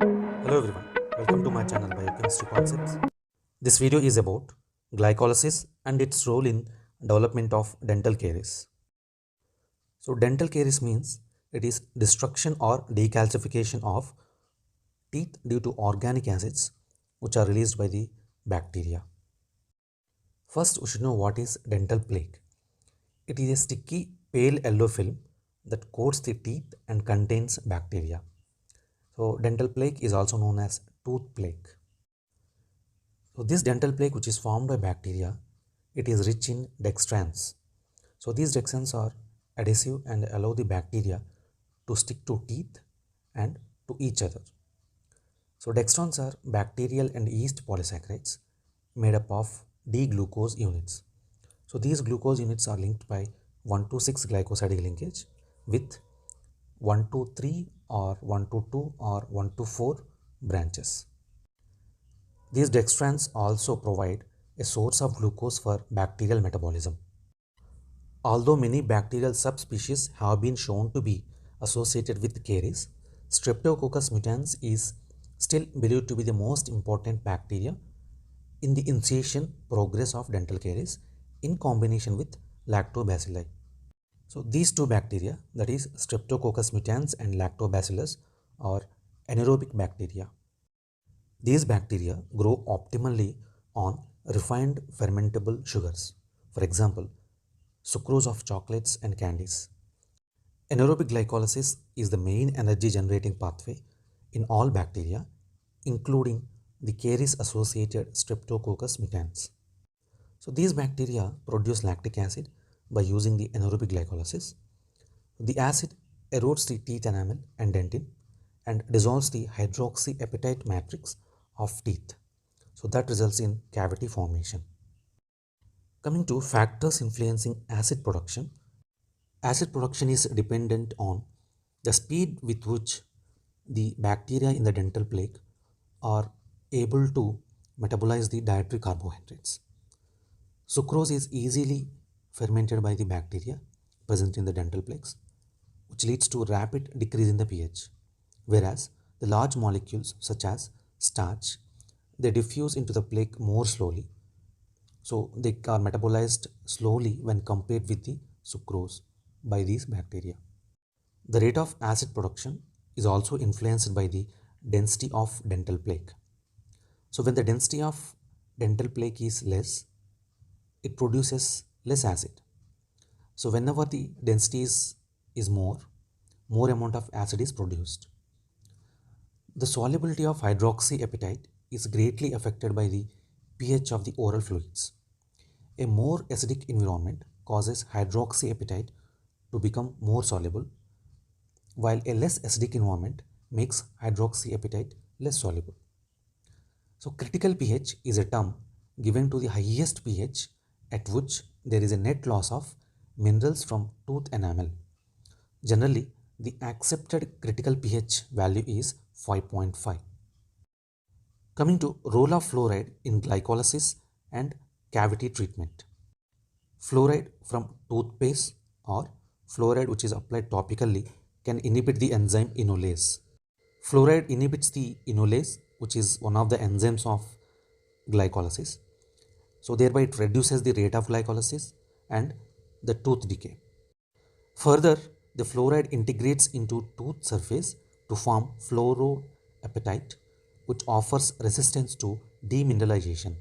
Hello everyone, welcome to my channel Biochemistry Concepts. This video is about glycolysis and its role in development of dental caries. So dental caries means it is destruction or decalcification of teeth due to organic acids which are released by the bacteria. First we should know what is dental plaque. It is a sticky pale yellow film that coats the teeth and contains bacteria. So dental plaque is also known as tooth plaque. So this dental plaque which is formed by bacteria, it is rich in dextrans. So these dextrans are adhesive and allow the bacteria to stick to teeth and to each other. So dextrans are bacterial and yeast polysaccharides made up of D-glucose units. So these glucose units are linked by 1 to 6 glycosidic linkage with 1 to 3 or 1 to 2 or 1 to 4 branches. These dextrans also provide a source of glucose for bacterial metabolism. Although many bacterial subspecies have been shown to be associated with caries, Streptococcus mutans is still believed to be the most important bacteria in the initiation progress of dental caries in combination with lactobacilli. So these two bacteria, that is Streptococcus mutans and lactobacillus, are anaerobic bacteria. These bacteria grow optimally on refined fermentable sugars, for example, sucrose of chocolates and candies. Anaerobic glycolysis is the main energy generating pathway in all bacteria, including the caries associated Streptococcus mutans. So these bacteria produce lactic acid by using the anaerobic glycolysis. The acid erodes the teeth enamel and dentin and dissolves the hydroxyapatite matrix of teeth. So that results in cavity formation. Coming to factors influencing acid production is dependent on the speed with which the bacteria in the dental plaque are able to metabolize the dietary carbohydrates. Sucrose is easily fermented by the bacteria present in the dental plaques, which leads to rapid decrease in the pH, whereas the large molecules such as starch, they diffuse into the plaque more slowly. So they are metabolized slowly when compared with the sucrose by these bacteria. The rate of acid production is also influenced by the density of dental plaque. So when the density of dental plaque is less, it produces less acid. So whenever the density is more amount of acid is produced. The solubility of hydroxyapatite is greatly affected by the pH of the oral fluids. A more acidic environment causes hydroxyapatite to become more soluble, while a less acidic environment makes hydroxyapatite less soluble. So critical pH is a term given to the highest pH at which there is a net loss of minerals from tooth enamel. Generally, the accepted critical pH value is 5.5. Coming to role of fluoride in glycolysis and cavity treatment. Fluoride from toothpaste or fluoride which is applied topically can inhibit the enzyme enolase. Fluoride inhibits the enolase, which is one of the enzymes of glycolysis. So thereby it reduces the rate of glycolysis and the tooth decay. Further, the fluoride integrates into tooth surface to form fluoroapatite, which offers resistance to demineralization.